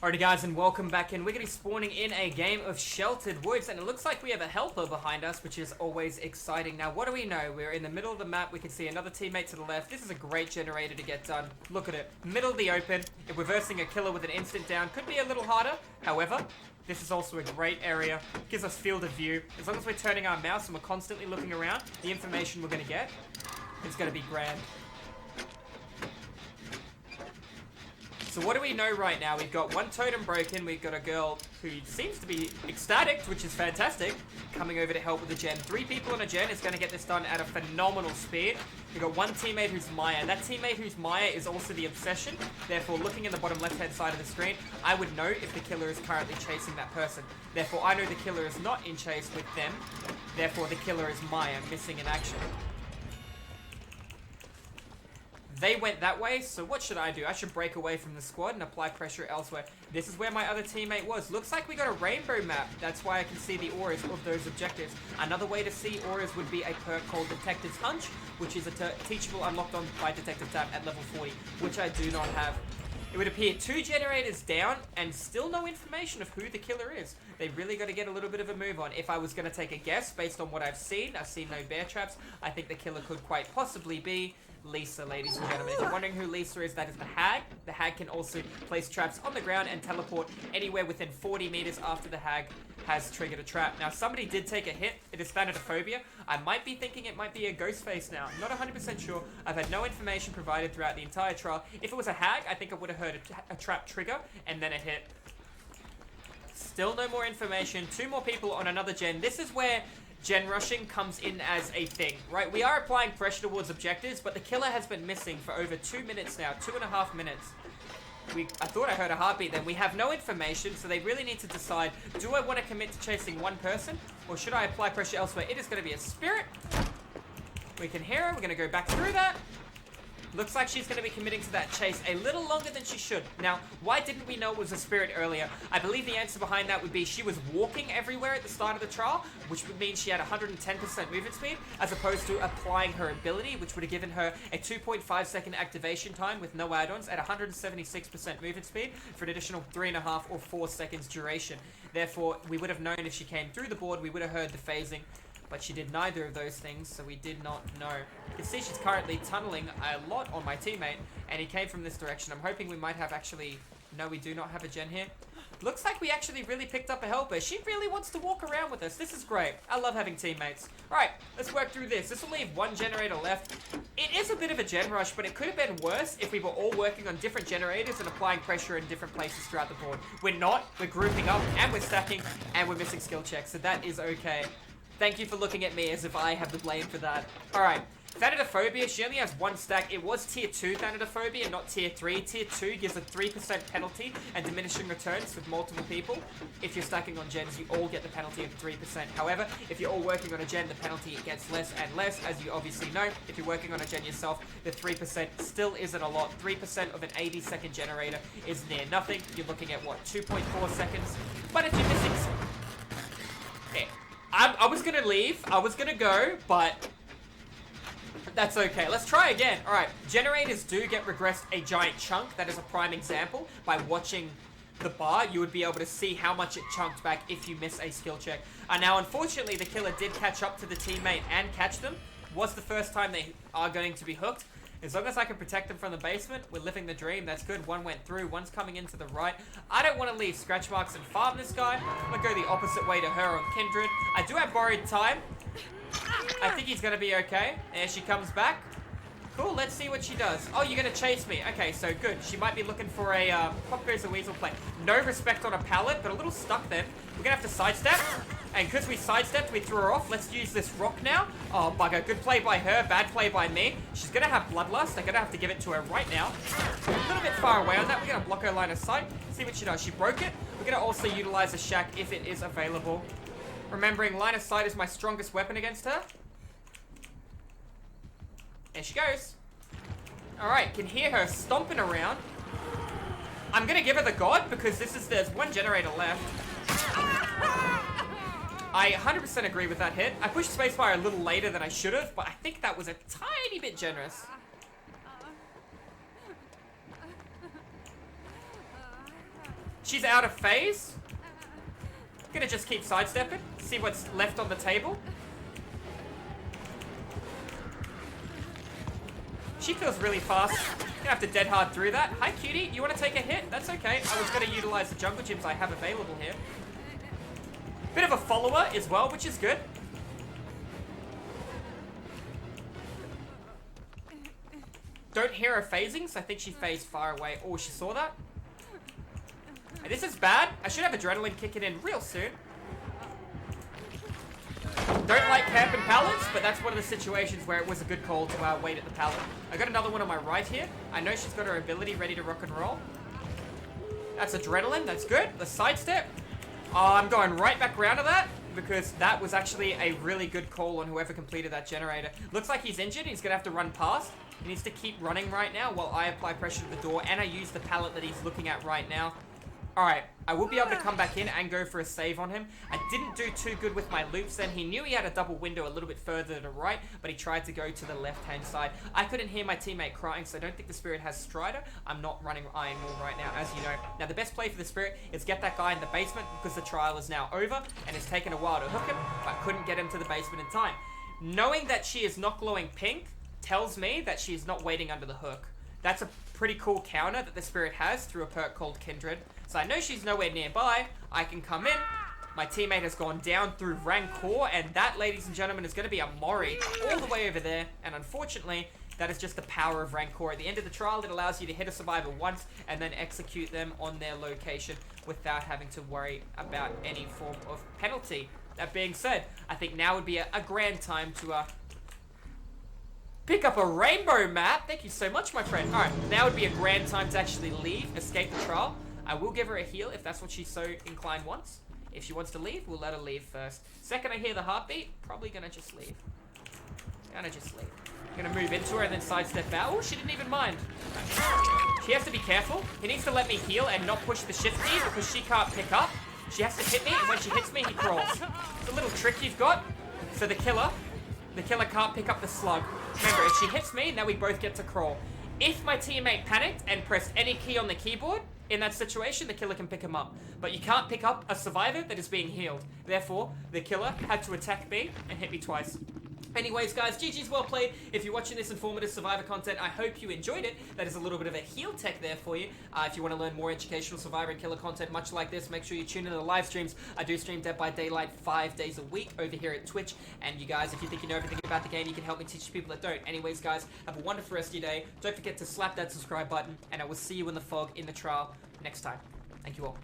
Alrighty guys, and welcome back in. We're going to be spawning in a game of Sheltered Woods, and it looks like we have a helper behind us, which is always exciting. Now, what do we know? We're in the middle of the map. We can see another teammate to the left. This is a great generator to get done. Look at it. Middle of the open. If we're versing a killer with an instant down, could be a little harder. However, this is also a great area. Gives us field of view. As long as we're turning our mouse and we're constantly looking around, the information we're going to get is going to be grand. So what do we know right now? We've got one totem broken. We've got a girl who seems to be ecstatic, which is fantastic, coming over to help with the gen. 3 people on a gen is going to get this done at a phenomenal speed. We've got one teammate who's Maya. That teammate who's Maya is also the Obsession. Therefore, looking in the bottom left-hand side of the screen, I would know if the killer is currently chasing that person. Therefore, I know the killer is not in chase with them. Therefore, the killer is Maya, missing in action. They went that way, so what should I do? I should break away from the squad and apply pressure elsewhere. This is where my other teammate was. Looks like we got a rainbow map. That's why I can see the auras of those objectives. Another way to see auras would be a perk called Detective's Hunch, which is a teachable unlocked on by Detective Tab at level 40, which I do not have. It would appear 2 generators down and still no information of who the killer is. They really got to get a little bit of a move on. If I was going to take a guess based on what I've seen no bear traps. I think the killer could quite possibly be Lisa, ladies and gentlemen. If you're wondering who Lisa is, that is the hag. The hag can also place traps on the ground and teleport anywhere within 40 meters after the hag has triggered a trap. Now, somebody did take a hit. It is Thanatophobia. I might be thinking it might be a ghost face now. I'm not 100% sure. I've had no information provided throughout the entire trial. If it was a hag, I think I would have heard a trap trigger and then a hit. Still no more information. 2 more people on another gen. This is where gen rushing comes in as a thing, right? We are applying pressure towards objectives, but the killer has been missing for over 2 minutes now, 2.5 minutes. I thought I heard a heartbeat then. We have no information, so they really need to decide, do I want to commit to chasing one person, or should I apply pressure elsewhere? It is going to be a spirit. We can hear her. We're going to go back through that. Looks like she's going to be committing to that chase a little longer than she should. Now, why didn't we know it was a spirit earlier? I believe the answer behind that would be she was walking everywhere at the start of the trial, which would mean she had 110% movement speed, as opposed to applying her ability, which would have given her a 2.5 second activation time with no add-ons at 176% movement speed for an additional 3.5 or 4 seconds duration. Therefore, we would have known if she came through the board, we would have heard the phasing. But she did neither of those things, so we did not know. You can see she's currently tunneling a lot on my teammate, and he came from this direction. I'm hoping we might have actually... No, we do not have a gen here. Looks like we actually really picked up a helper. She really wants to walk around with us. This is great. I love having teammates. Right, let's work through this. This will leave 1 generator left. It is a bit of a gen rush, but it could have been worse if we were all working on different generators and applying pressure in different places throughout the board. We're not. We're grouping up, and we're stacking, and we're missing skill checks, so that is okay. Thank you for looking at me as if I have the blame for that. Alright, Thanatophobia, she only has 1 stack. It was tier 2 Thanatophobia, not tier 3. Tier 2 gives a 3% penalty and diminishing returns with multiple people. If you're stacking on gens, you all get the penalty of 3%. However, if you're all working on a gen, the penalty gets less and less, as you obviously know. If you're working on a gen yourself, the 3% still isn't a lot. 3% of an 80-second generator is near nothing. You're looking at, what, 2.4 seconds? But if you're missing... Yeah. I was gonna leave, I was gonna go, but that's okay. Let's try again. Alright, generators do get regressed a giant chunk. That is a prime example. By watching the bar, you would be able to see how much it chunked back if you miss a skill check. Now, unfortunately, the killer did catch up to the teammate and catch them. Was the first time they are going to be hooked. As long as I can protect them from the basement, we're living the dream. That's good. 1 went through. 1's coming into the right. I don't want to leave scratch marks and farm this guy. I'm going to go the opposite way to her on Kindred. I do have borrowed time. I think he's going to be okay. There she comes back. Cool, let's see what she does. Oh, you're going to chase me. Okay, so good. She might be looking for a Pop Goes the Weasel play. No respect on a pallet, but a little stuck then. We're going to have to sidestep. And because we sidestepped, we threw her off. Let's use this rock now. Oh, bugger. Good play by her. Bad play by me. She's going to have Bloodlust. I'm going to have to give it to her right now. A little bit far away on that. We're going to block her line of sight. See what she does. She broke it. We're going to also utilize a shack if it is available. Remembering, line of sight is my strongest weapon against her. There she goes. Alright, can hear her stomping around. I'm going to give her the God because there's 1 generator left. I 100% agree with that hit. I pushed spacebar a little later than I should have, but I think that was a tiny bit generous. She's out of phase. Gonna just keep sidestepping. See what's left on the table. She feels really fast. Gonna have to dead hard through that. Hi, cutie. You want to take a hit? That's okay. I was gonna utilize the jungle gyms I have available here. Bit of a follower as well, which is good. Don't hear her phasing, so I think she phased far away. Oh, she saw that? And this is bad. I should have adrenaline kicking in real soon. Don't like camping pallets, but that's one of the situations where it was a good call to wait at the pallet. I got another one on my right here. I know she's got her ability ready to rock and roll. That's adrenaline. That's good. The sidestep. Oh, I'm going right back around to that because that was actually a really good call on whoever completed that generator. Looks like he's injured. He's going to have to run past. He needs to keep running right now while I apply pressure to the door and I use the pallet that he's looking at right now. Alright, I will be able to come back in and go for a save on him. I didn't do too good with my loops then. He knew he had a double window a little bit further to the right, but he tried to go to the left-hand side. I couldn't hear my teammate crying, so I don't think the Spirit has Strider. I'm not running Iron Maul right now, as you know. Now, the best play for the Spirit is get that guy in the basement because the trial is now over, and it's taken a while to hook him, but couldn't get him to the basement in time. Knowing that she is not glowing pink tells me that she is not waiting under the hook. That's a pretty cool counter that the Spirit has through a perk called Kindred. So I know she's nowhere nearby. I can come in. My teammate has gone down through Rancor, and that, ladies and gentlemen, is going to be a Mori all the way over there. And unfortunately, that is just the power of Rancor. At the end of the trial, it allows you to hit a survivor once and then execute them on their location without having to worry about any form of penalty. That being said, I think now would be a grand time to pick up a rainbow map. Thank you so much, my friend. All right, now would be a grand time to actually leave, escape the trial. I will give her a heal if that's what she's so inclined wants. If she wants to leave, we'll let her leave first. Second I hear the heartbeat, probably gonna just leave. Gonna just leave. Gonna move into her and then sidestep out. Oh, she didn't even mind. She has to be careful. He needs to let me heal and not push the shift key because she can't pick up. She has to hit me, and when she hits me, he crawls. It's a little trick you've got. So the killer can't pick up the slug. Remember, if she hits me, now we both get to crawl. If my teammate panicked and pressed any key on the keyboard, in that situation, the killer can pick him up. But you can't pick up a survivor that is being healed. Therefore, the killer had to attack me and hit me twice. Anyways, guys, GG's well played. If you're watching this informative Survivor content, I hope you enjoyed it. That is a little bit of a heal tech there for you. If you want to learn more educational Survivor and killer content much like this, make sure you tune in to the live streams. I do stream Dead by Daylight 5 days a week over here at Twitch. And you guys, if you think you know everything about the game, you can help me teach people that don't. Anyways, guys, have a wonderful rest of your day. Don't forget to slap that subscribe button, and I will see you in the fog in the trial next time. Thank you all.